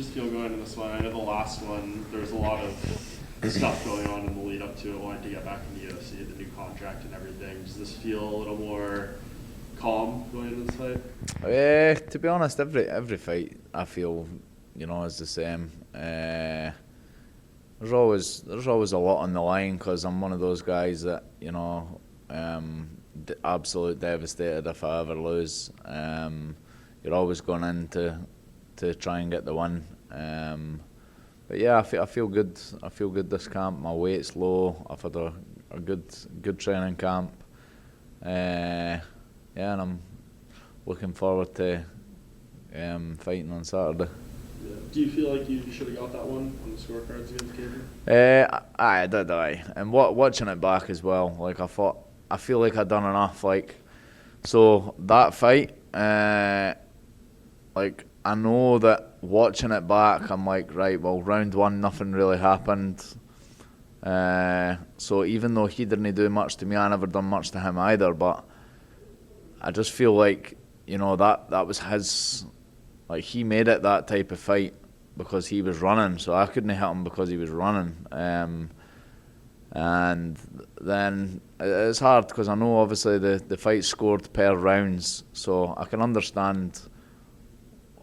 just feel going into this one? I know the last one, there was a lot of stuff going on in the lead up to it, wanting to get back in the UFC, the new contract and everything. Does this feel a little more calm going into this fight? To be honest, every fight I feel, is the same. There's always a lot on the line because I'm one of those guys that absolute devastated if I ever lose. You're always going in to try and get the win. But yeah, I feel good. I feel good this camp. My weight's low. I've had a good training camp. And I'm looking forward to fighting on Saturday. Yeah. Do you feel like you should have got that one on the scorecards against Caden? I did. And watching it back as well, I feel like I'd done enough. So that fight, I know that watching it back, I'm like, right, well, round one, nothing really happened. So even though he didn't do much to me, I never done much to him either. But I just feel like, that was his. He made it that type of fight because he was running, so I couldn't hit him because he was running. And then it's hard because I know obviously the fight scored per rounds, so I can understand.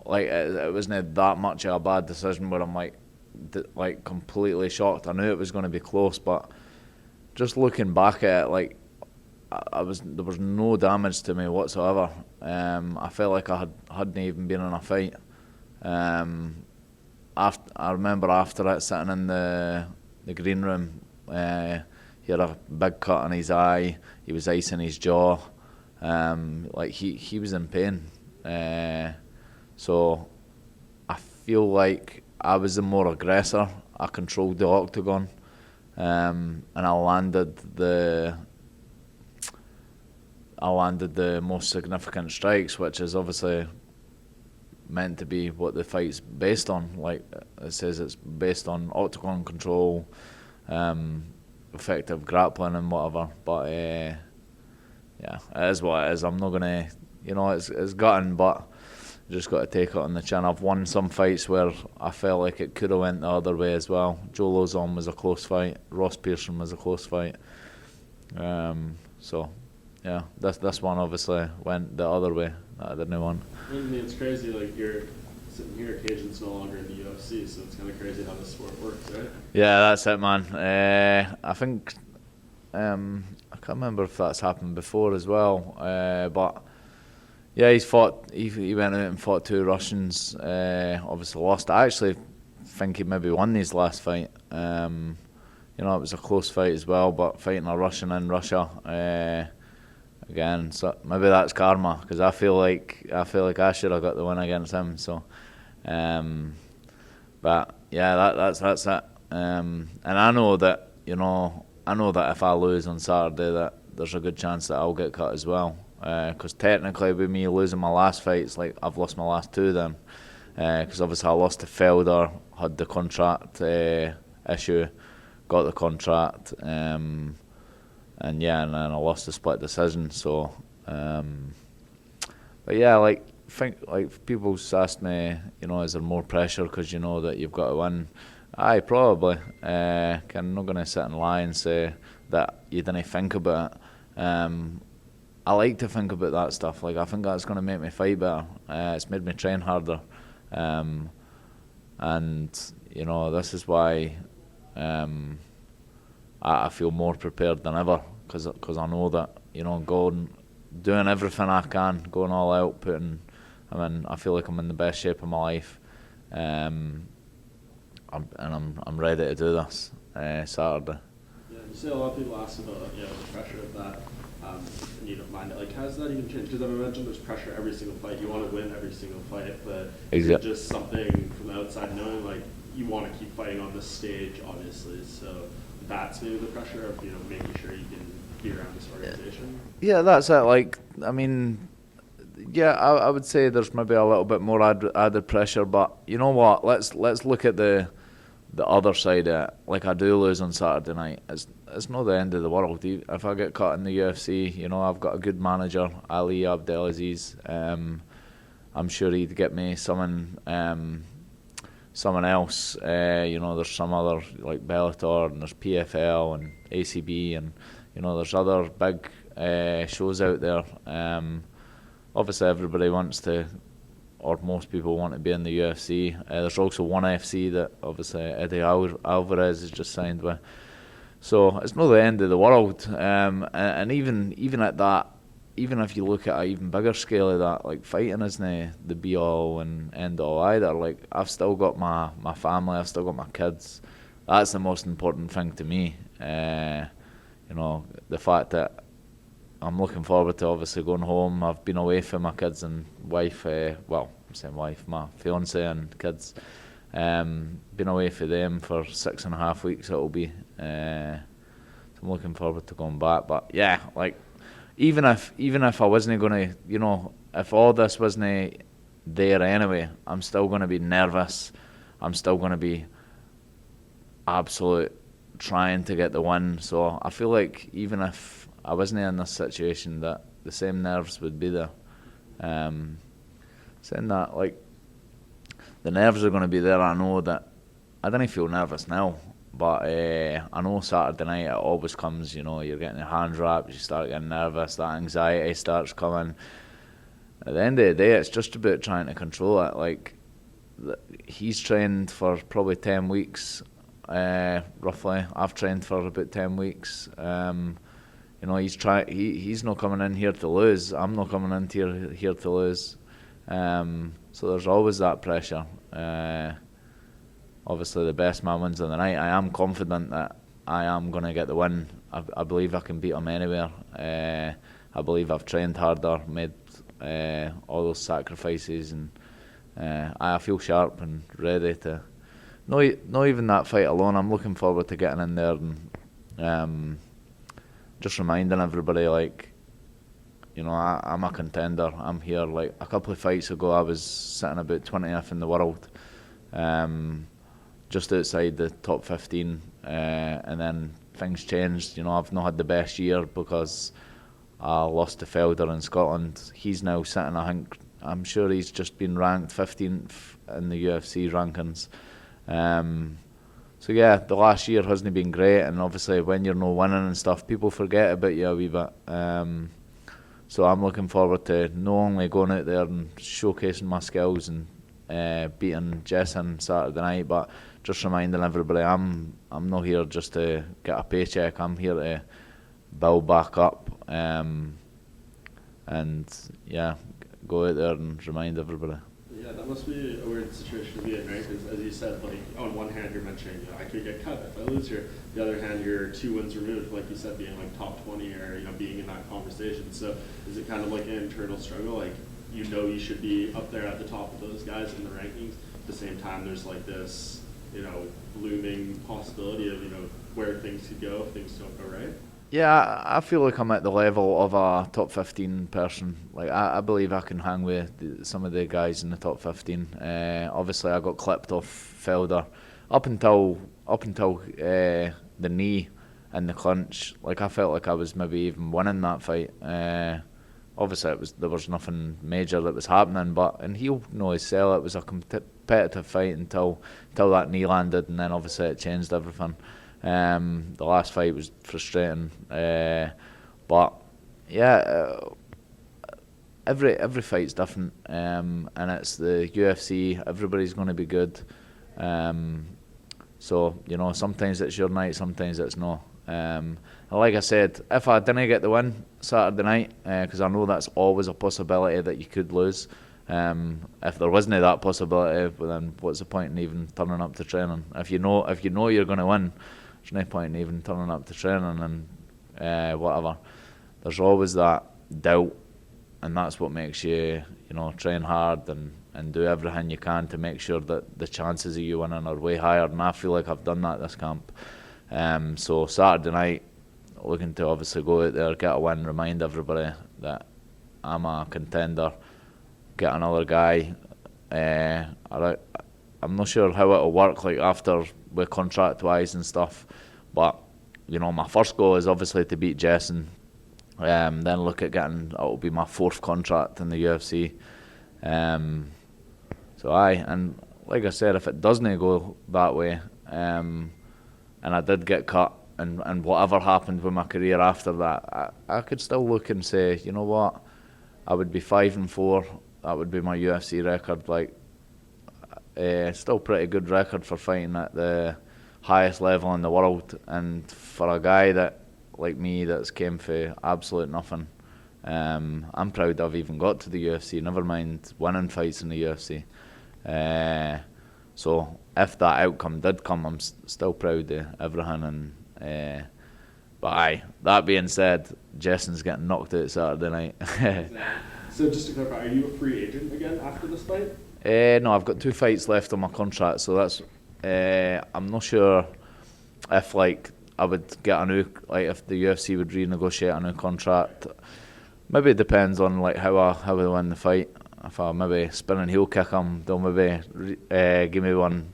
It wasn't that much of a bad decision where I'm completely shocked. I knew it was going to be close, but just looking back at it, there was no damage to me whatsoever. I felt like I hadn't even been in a fight. I remember after it, sitting in the green room, he had a big cut on his eye. He was icing his jaw. He was in pain. So I feel like I was the more aggressor. I controlled the octagon, and I landed the most significant strikes, which is obviously meant to be what the fight's based on. It says it's based on octagon control, effective grappling and whatever. But yeah, it is what it is. I'm not gonna, it's gutting, but just got to take it on the chin. I've won some fights where I felt like it could have went the other way as well. Joe Lozon was a close fight. Ross Pearson was a close fight. So yeah, this one obviously went the other way. I didn't want. I mean, it's crazy. You're sitting here, Cajun's no longer in the UFC, so it's kind of crazy how this sport works, right? Yeah, that's it, man. I think I can't remember if that's happened before as well. But yeah, he went out and fought 2 Russians. Obviously lost. I actually think he maybe won his last fight. It was a close fight as well, but fighting a Russian in Russia. Again, so maybe that's karma because I feel like I should have got the win against him. So, but yeah, that's it. And I know that if I lose on Saturday, that there's a good chance that I'll get cut as well. Because technically, with me losing my last fight, it's like I've lost my last 2 then. Because obviously I lost to Felder, had the contract issue, got the contract. And then I lost the split decision. So, but yeah, people asked me, is there more pressure because you know that you've got to win? Aye, probably. I'm not going to sit and lie and say that you didn't think about it. I like to think about that stuff. I think that's going to make me fight better. It's made me train harder, and this is why. I feel more prepared than ever because I know that doing everything I can, going all out, I feel like I'm in the best shape of my life, I'm ready to do this Saturday. Yeah, you say a lot of people ask about the pressure of that, and you don't mind it. How does that even change? Because I imagine there's pressure every single fight. You want to win every single fight, but is it just something from the outside knowing you want to keep fighting on this stage, obviously, so that's maybe the pressure of making sure you can be around this organization. Yeah, that's it. I would say there's maybe a little bit more added pressure, but you know what? Let's look at the other side of it. I do lose on Saturday night. It's not the end of the world. If I get caught in the UFC, I've got a good manager, Ali Abdelaziz. I'm sure he'd get me some someone else. There's some other like Bellator, and there's PFL and ACB, and there's other big shows out there. Obviously, everybody wants to, or most people want to be in the UFC. There's also ONE FC that obviously Eddie Alvarez has just signed with. So it's not the end of the world. And even at that, even if you look at an even bigger scale of that, like fighting isn't the be all and end all either. Like I've still got my family, I've still got my kids. That's the most important thing to me. The fact that I'm looking forward to obviously going home. I've been away from my kids and wife, I'm saying wife, my fiance and kids. Been away for them for 6.5 weeks it'll be. So I'm looking forward to going back. But yeah, like even if I wasn't gonna, if all this wasn't there anyway, I'm still gonna be nervous. I'm still gonna be absolute trying to get the win. So I feel like even if I wasn't in this situation, that the same nerves would be there. Saying that, like, the nerves are going to be there. I know that I don't feel nervous now, but I know Saturday night it always comes. You're getting your hands wrapped, you start getting nervous, that anxiety starts coming. At the end of the day, it's just about trying to control it. Like, he's trained for probably 10 weeks, roughly. I've trained for about 10 weeks. He's not coming in here to lose. I'm not coming in here to lose. So there's always that pressure. Obviously, the best man wins of the night. I am confident that I am going to get the win. I believe I can beat him anywhere. I believe I've trained harder, made all those sacrifices, and I feel sharp and ready to. Not even that fight alone. I'm looking forward to getting in there and just reminding everybody, like, I'm a contender. I'm here. Like a couple of fights ago, I was sitting about 20th in the world, just outside the top 15, and then things changed. I've not had the best year because I lost to Felder in Scotland. He's now sitting, I'm sure he's just been ranked 15th in the UFC rankings. So yeah, the last year hasn't been great, and obviously when you're not winning and stuff, people forget about you a wee bit. So I'm looking forward to not only going out there and showcasing my skills and beating Jason Saturday night, but just reminding everybody I'm not here just to get a paycheck. I'm here to build back up, and yeah, go out there and remind everybody. Yeah, that must be a weird situation to be in, right? Because as you said, like, on one hand you're mentioning, I could get cut if I lose here. The other hand, you're 2 wins removed, like you said, being like top 20 or being in that conversation. So is it kind of like an internal struggle? Like you should be up there at the top of those guys in the rankings. At the same time, there's like this looming possibility of where things could go if things don't go right. Yeah, I feel like I'm at the level of a top 15 person. Like I believe I can hang with some of the guys in the top 15. Obviously, I got clipped off Felder up until the knee and the clinch. Like I felt like I was maybe even winning that fight. Obviously, there was nothing major that was happening, and he'll know his sell. It was a competitive fight until that knee landed, and then obviously it changed everything. The last fight was frustrating, but yeah, every fight's different, and it's the UFC. Everybody's going to be good, so sometimes it's your night, sometimes it's not. And like I said, if I didn't get the win Saturday night, because I know that's always a possibility that you could lose. If there wasn't that possibility, well, then what's the point in even turning up to training? If you know you're going to win, there's no point in even turning up to training and whatever. There's always that doubt, and that's what makes you train hard and do everything you can to make sure that the chances of you winning are way higher. And I feel like I've done that this camp. So Saturday night, looking to obviously go out there, get a win, remind everybody that I'm a contender, get another guy. I'm not sure how it'll work like after with contract wise and stuff, but my first goal is obviously to beat Jason. Then look at it'll be my 4th contract in the UFC. And like I said, if it doesn't go that way, and I did get cut, and whatever happened with my career after that, I could still look and say, you know what, I would be 5-4. That would be my UFC record. Like, still pretty good record for fighting at the highest level in the world, and for a guy that like me that's came for absolute nothing. I'm proud I've even got to the UFC, never mind winning fights in the UFC. So if that outcome did come, I'm still proud of everything. But aye, that being said, Jason's getting knocked out Saturday night. So just to clarify, are you a free agent again after this fight? No, I've got 2 fights left on my contract, so that's. I'm not sure if like I would get a new, like if the UFC would renegotiate a new contract. Maybe it depends on like how I win the fight. If I maybe spin and heel kick them, they'll maybe give me one.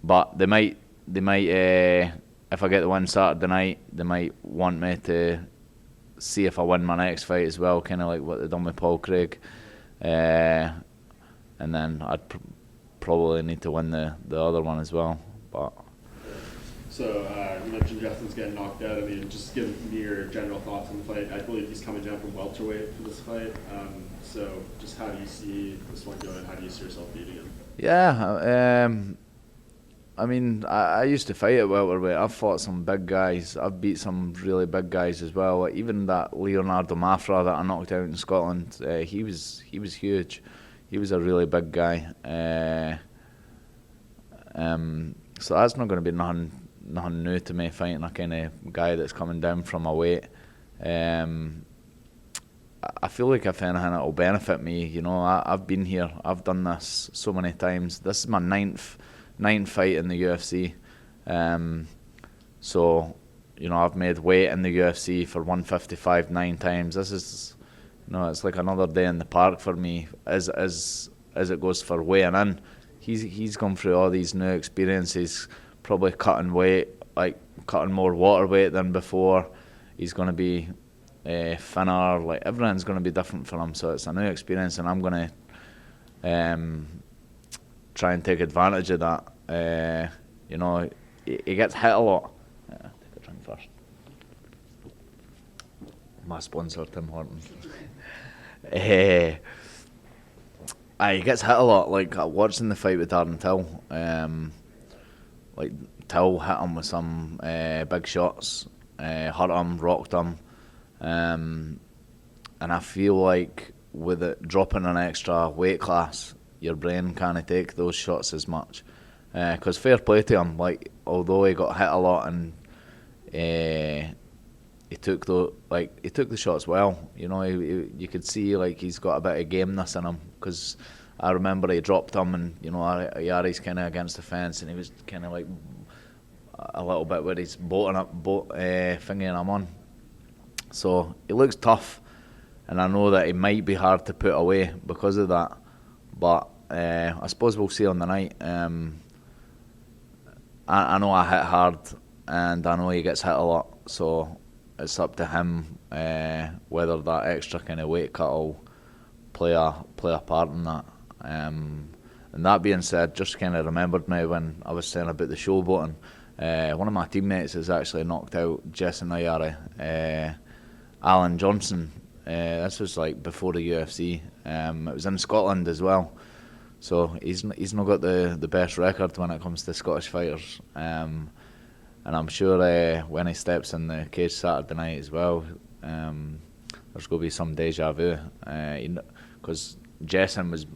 But they might. If I get the win Saturday night, they might want me to see if I win my next fight as well, kind of like what they done with Paul Craig. And then I'd probably need to win the other one as well. But so you mentioned Justin's getting knocked out. I mean, just give me your general thoughts on the fight. I believe he's coming down from welterweight for this fight. So just how do you see this one going? How do you see yourself beating him? Yeah, I mean, I used to fight at welterweight. I've fought some big guys. I've beat some really big guys as well. Like even that Leonardo Mafra that I knocked out in Scotland, he was huge. He was a really big guy. So that's not going to be nothing new to me, fighting a kind of guy that's coming down from a weight. I feel like if anything, it'll benefit me. You know, I've been here. I've done this so many times. This is my ninth fight in the UFC. So, you know, I've made weight in the UFC for 155 9 times. This is, you know, it's like another day in the park for me as it goes for weighing in. He's gone through all these new experiences, probably cutting weight, like cutting more water weight than before. He's going to be thinner, like everything's going to be different for him, so it's a new experience, and I'm going to try and take advantage of that. You know, he gets hit a lot. Take a drink first. My sponsor, Tim Hortons. He gets hit a lot. Like watching the fight with Darren Till, like Till hit him with some big shots, hurt him, rocked him, and I feel like with it dropping an extra weight class, your brain can't take those shots as much. Because fair play to him, like although he got hit a lot and he took the shots well. You know, you could see like he's got a bit of gameness in him. Because I remember he dropped him, and you know, Yari's kind of against the fence, and he was kind of like a little bit where he's fingering him on. So he looks tough, and I know that he might be hard to put away because of that. But I suppose we'll see on the night. I know I hit hard, and I know he gets hit a lot, so it's up to him whether that extra kind of weight cut will play a part in that. And that being said, just kind of remembered me when I was saying about the showboating. One of my teammates has actually knocked out Jason Ayari, Alan Johnson. This was like before the UFC. It was in Scotland as well. So he's not got the best record when it comes to Scottish fighters. And I'm sure when he steps in the cage Saturday night as well, there's going to be some deja vu. Because Jason was...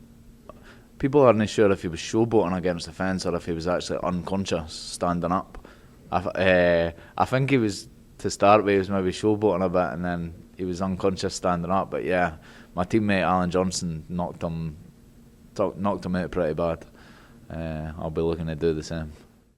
People aren't sure if he was showboating against the fence or if he was actually unconscious standing up. I think he was, to start with, he was maybe showboating a bit and then he was unconscious standing up. But yeah, my teammate Alan Johnson knocked him out pretty bad. I'll be looking to do the same.